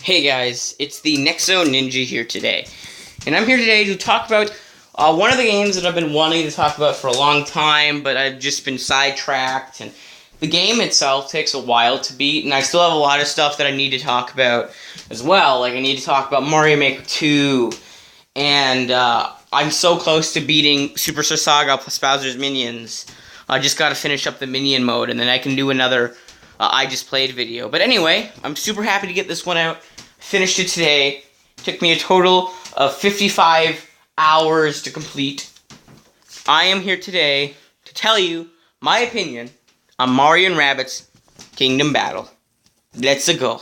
Hey guys, it's the Nexo Ninja here today, and I'm here today to talk about one of the games that I've been wanting to talk about for a long time, but I've just been sidetracked, and the game itself takes a while to beat, and I still have a lot of stuff that I need to talk about as well. Like, I need to talk about Mario Maker 2, and I'm so close to beating Superstar Saga plus Bowser's Minions. I just gotta finish up the Minion mode, and then I can do another I Just Played video. But anyway, I'm super happy to get this one out. Finished it today. Took me a total of 55 hours to complete. I am here today to tell you my opinion on Mario and Rabbids Kingdom Battle. Let's go.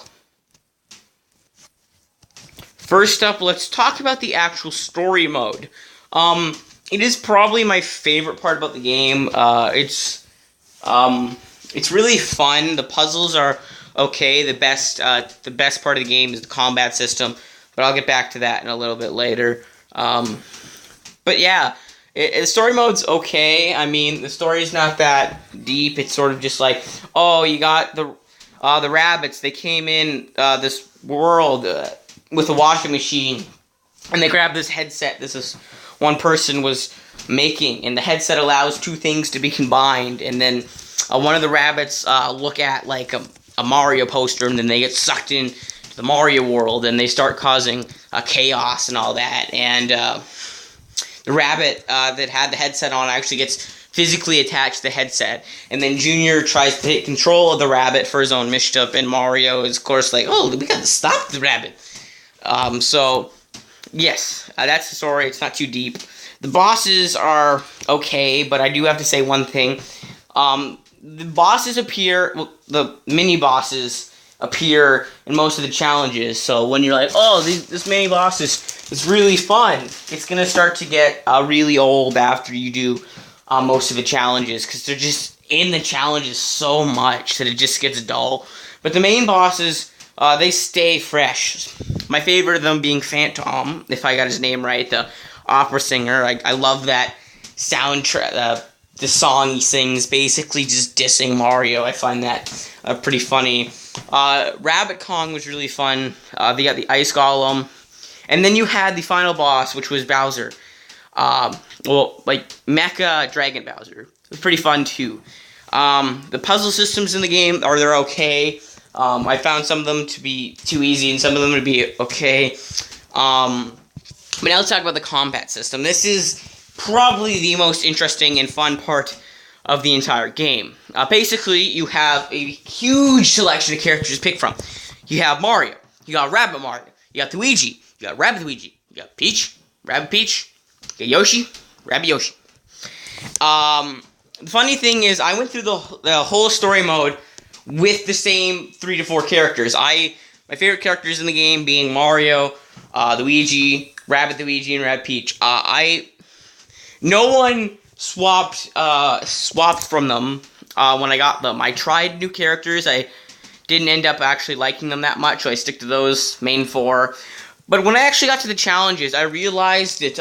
First up, let's talk about the actual story mode. It is probably my favorite part about the game. It's really fun. The puzzles are okay. The best part of the game is the combat system, but I'll get back to that in a little bit later. But yeah, the story mode's okay. I mean, the story's not that deep. It's sort of just like, oh, you got the rabbits. They came in this world with a washing machine, and they grabbed this headset. This is one person was making, and the headset allows two things to be combined, and then one of the rabbits look at like a Mario poster, and then they get sucked in to the Mario world, and they start causing chaos and all that. And the rabbit that had the headset on actually gets physically attached to the headset, and then Junior tries to take control of the rabbit for his own mischief, and Mario is, of course, like, oh, we got to stop the rabbit. So, yes, that's the story. It's not too deep. The bosses are okay, but I do have to say one thing. The bosses appear, well, the mini-bosses appear in most of the challenges, so when you're like, oh, this mini-boss is really fun, it's going to start to get really old after you do most of the challenges, because they're just in the challenges so much that it just gets dull. But the main bosses, they stay fresh. My favorite of them being Phantom, if I got his name right, the opera singer. I love that soundtrack. The song he sings, basically just dissing Mario. I find that pretty funny. Rabbit Kong was really fun. They got the Ice Golem. And then you had the final boss, which was Bowser. Like Mecha Dragon Bowser. It was pretty fun, too. The puzzle systems in the game they're okay. I found some of them to be too easy and some of them to be okay. But now let's talk about the combat system. This is probably the most interesting and fun part of the entire game. Basically, you have a huge selection of characters to pick from. You have Mario, you got Rabbit Mario, you got Luigi, you got Rabbit Luigi, you got Peach, Rabbit Peach, you got Yoshi, Rabbit Yoshi. The funny thing is, I went through the whole story mode with the same 3 to 4 characters. My favorite characters in the game being Mario, Luigi, Rabbit Luigi, and Rabbit Peach. No one swapped from them when I got them. I tried new characters. I didn't end up actually liking them that much, so I stick to those main 4. But when I actually got to the challenges, I realized that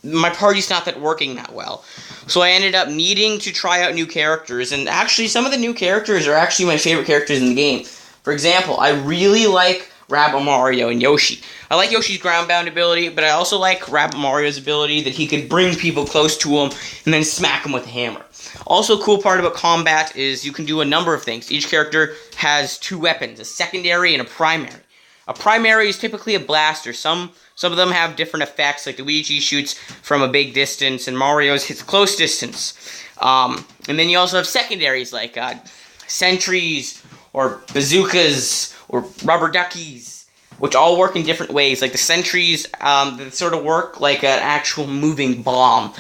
my party's not working that well. So I ended up needing to try out new characters, and actually some of the new characters are actually my favorite characters in the game. For example, I really like Rabbit Mario and Yoshi. I like Yoshi's ground-bound ability, but I also like Rabbit Mario's ability that he could bring people close to him and then smack them with a hammer. Also, a cool part about combat is you can do a number of things. Each character has 2 weapons, a secondary and a primary. A primary is typically a blaster. Some of them have different effects, like Luigi shoots from a big distance and Mario's hits close distance. And then you also have secondaries like sentries or bazookas or rubber duckies, which all work in different ways. Like the sentries, they sort of work like an actual moving bomb.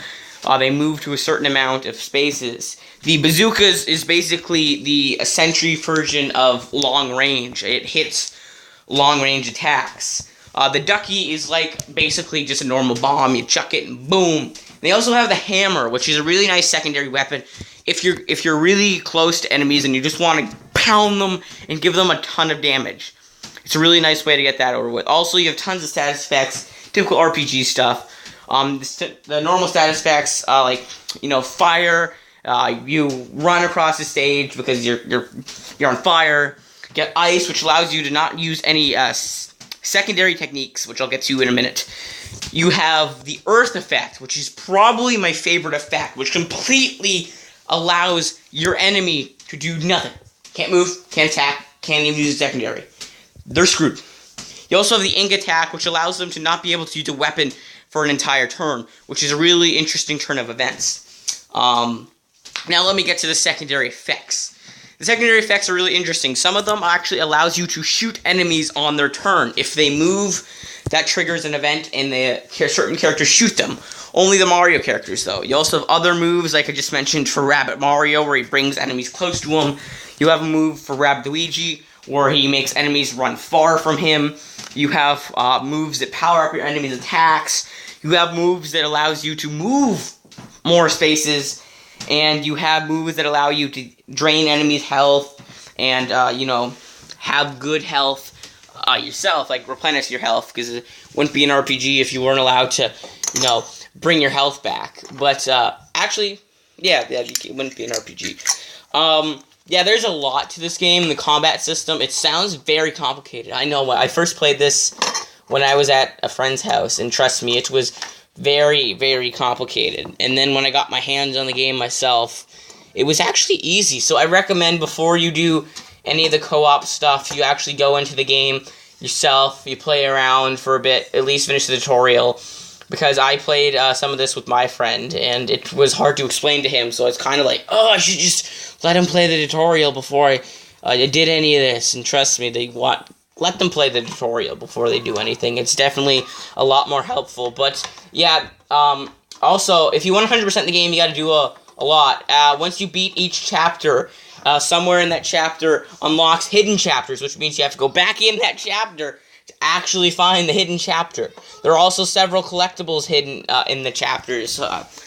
They move to a certain amount of spaces. The bazookas is basically the sentry version of long range. It hits long range attacks. The ducky is like basically just a normal bomb. You chuck it and boom. They also have the hammer, which is a really nice secondary weapon if you're really close to enemies and you just want to pound them and give them a ton of damage. It's a really nice way to get that over with. Also, you have tons of status effects, typical RPG stuff. The normal status effects, like, fire. You run across the stage because you're on fire. get ice, which allows you to not use any secondary techniques, which I'll get to in a minute. You have the earth effect, which is probably my favorite effect, which completely allows your enemy to do nothing. Can't move, can't attack, can't even use a secondary. They're screwed. You also have the ink attack, which allows them to not be able to use a weapon for an entire turn, which is a really interesting turn of events. Now let me get to the secondary effects. The secondary effects are really interesting. Some of them actually allows you to shoot enemies on their turn. If they move, that triggers an event and certain characters shoot them. Only the Mario characters, though. You also have other moves, like I just mentioned, for Rabbit Mario, where he brings enemies close to him. You have a move for Rabbit Luigi, where he makes enemies run far from him. You have moves that power up your enemy's attacks. You have moves that allows you to move more spaces. And you have moves that allow you to drain enemies' health and, have good health yourself, like replenish your health, because it wouldn't be an RPG if you weren't allowed to, bring your health back. But, actually, it wouldn't be an RPG. There's a lot to this game. The combat system, it sounds very complicated. I know, I first played this when I was at a friend's house, and trust me, it was very, very complicated. And then when I got my hands on the game myself, it was actually easy. So I recommend before you do any of the co-op stuff, you actually go into the game yourself, you play around for a bit, at least finish the tutorial. Because I played some of this with my friend, and it was hard to explain to him, so it's kind of like, I should just let him play the tutorial before I did any of this. And trust me, let them play the tutorial before they do anything. It's definitely a lot more helpful. But, also, if you want 100% the game, you gotta do a lot. Once you beat each chapter, somewhere in that chapter unlocks hidden chapters, which means you have to go back in that chapter to actually find the hidden chapter. There are also several collectibles hidden in the chapters,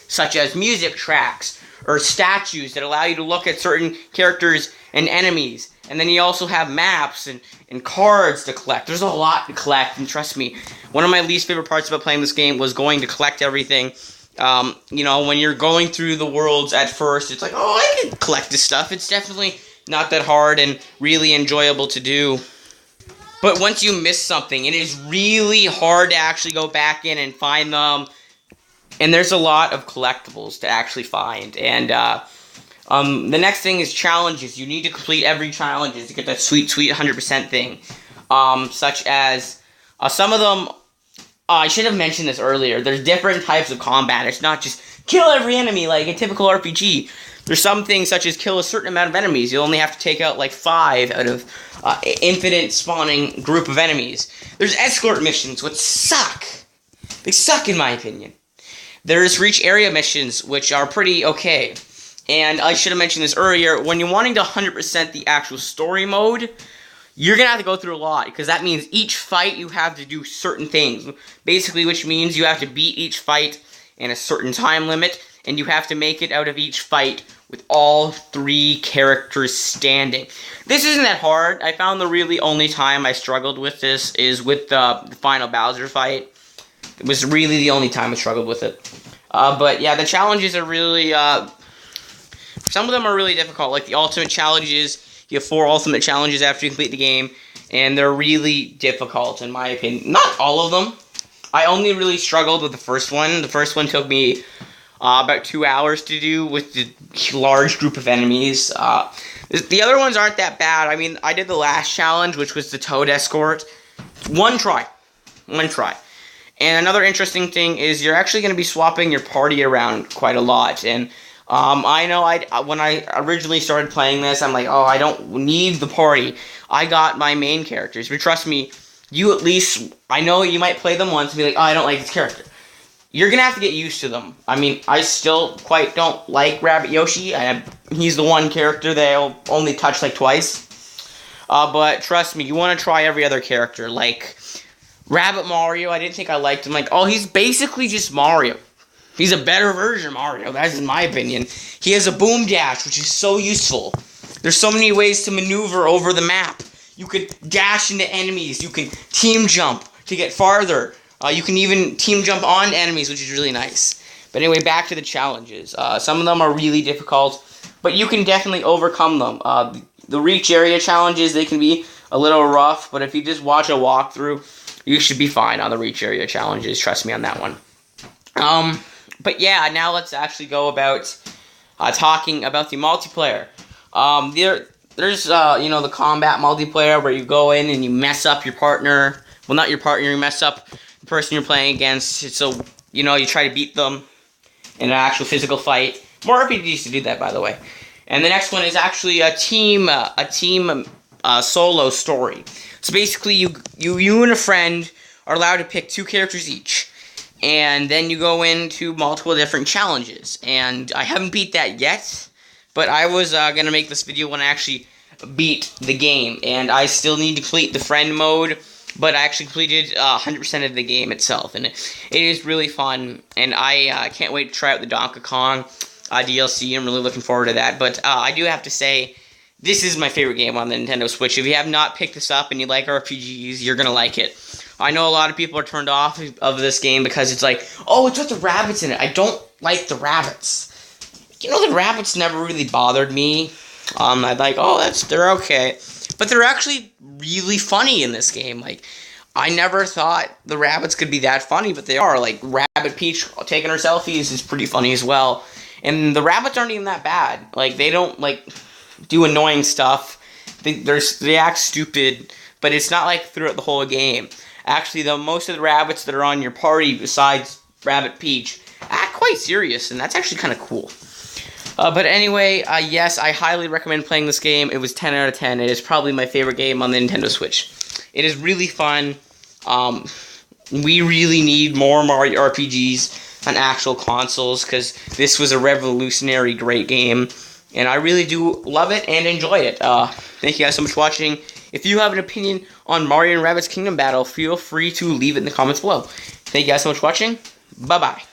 such as music tracks or statues that allow you to look at certain characters and enemies. And then you also have maps and cards to collect. There's a lot to collect, and trust me, one of my least favorite parts about playing this game was going to collect everything. When you're going through the worlds at first, it's like, I can collect this stuff. It's definitely not that hard and really enjoyable to do. But once you miss something, it is really hard to actually go back in and find them. And there's a lot of collectibles to actually find. And the next thing is challenges. You need to complete every challenge to get that sweet 100% thing. Such as some of them, I should have mentioned this earlier. There's different types of combat. It's not just kill every enemy like a typical RPG. There's some things such as kill a certain amount of enemies. You only have to take out like 5 out of infinite spawning group of enemies. There's escort missions, which suck. They suck in my opinion. There's reach area missions, which are pretty okay. And I should have mentioned this earlier, when you're wanting to 100% the actual story mode, you're going to have to go through a lot, because that means each fight you have to do certain things. Basically, which means you have to beat each fight in a certain time limit, and you have to make it out of each fight with all 3 characters standing. This isn't that hard. I found the really only time I struggled with this is with the final Bowser fight. It was really the only time I struggled with it. But yeah, the challenges are really, some of them are really difficult. Like the ultimate challenges, you have 4 ultimate challenges after you complete the game, and they're really difficult in my opinion. Not all of them. I only really struggled with the first one. The first one took me about 2 hours to do with the large group of enemies. The other ones aren't that bad. I mean, I did the last challenge, which was the Toad Escort. One try. And another interesting thing is you're actually going to be swapping your party around quite a lot. And I know when I originally started playing this, I'm like, I don't need the party. I got my main characters. But trust me, you at least, I know you might play them once and be like, I don't like this character. You're going to have to get used to them. I mean, I still quite don't like Rabbit Yoshi. He's the one character that I'll only touch like twice. But trust me, you want to try every other character. Like Rabbit Mario, I didn't think I liked him. Like, he's basically just Mario. He's a better version of Mario, that's in my opinion. He has a boom dash, which is so useful. There's so many ways to maneuver over the map. You could dash into enemies. You can team jump to get farther. You can even team jump on enemies, which is really nice. But anyway, back to the challenges. Some of them are really difficult, but you can definitely overcome them. The reach area challenges, they can be a little rough, but if you just watch a walkthrough, you should be fine on the reach area challenges. Trust me on that one. But yeah, now let's actually go about talking about the multiplayer. There's the combat multiplayer where you go in and you mess up your partner. Well, not your partner, you mess up the person you're playing against. So, you try to beat them in an actual physical fight. More RPGs used to do that, by the way. And the next one is actually a team solo story. So basically, you and a friend are allowed to pick 2 characters each. And then you go into multiple different challenges. And I haven't beat that yet, but I was going to make this video when I actually beat the game. And I still need to complete the friend mode, but I actually completed 100% of the game itself. And it is really fun, and I can't wait to try out the Donkey Kong DLC. I'm really looking forward to that. But I do have to say, this is my favorite game on the Nintendo Switch. If you have not picked this up and you like RPGs, you're going to like it. I know a lot of people are turned off of this game because it's like, oh, it's got the rabbits in it. I don't like the rabbits. The rabbits never really bothered me. I'd like, oh, they're okay. But they're actually really funny in this game. Like, I never thought the rabbits could be that funny, but they are. Like, Rabbit Peach taking her selfies is pretty funny as well. And the rabbits aren't even that bad. Like, they don't, do annoying stuff. They act stupid, but it's not like throughout the whole game. Actually, most of the rabbits that are on your party, besides Rabbit Peach, act quite serious, and that's actually kind of cool. But anyway, yes, I highly recommend playing this game. It was 10 out of 10. It is probably my favorite game on the Nintendo Switch. It is really fun. We really need more Mario RPGs on actual consoles, because this was a revolutionary great game. And I really do love it and enjoy it. Thank you guys so much for watching. If you have an opinion on Mario and Rabbids Kingdom Battle, feel free to leave it in the comments below. Thank you guys so much for watching. Bye-bye.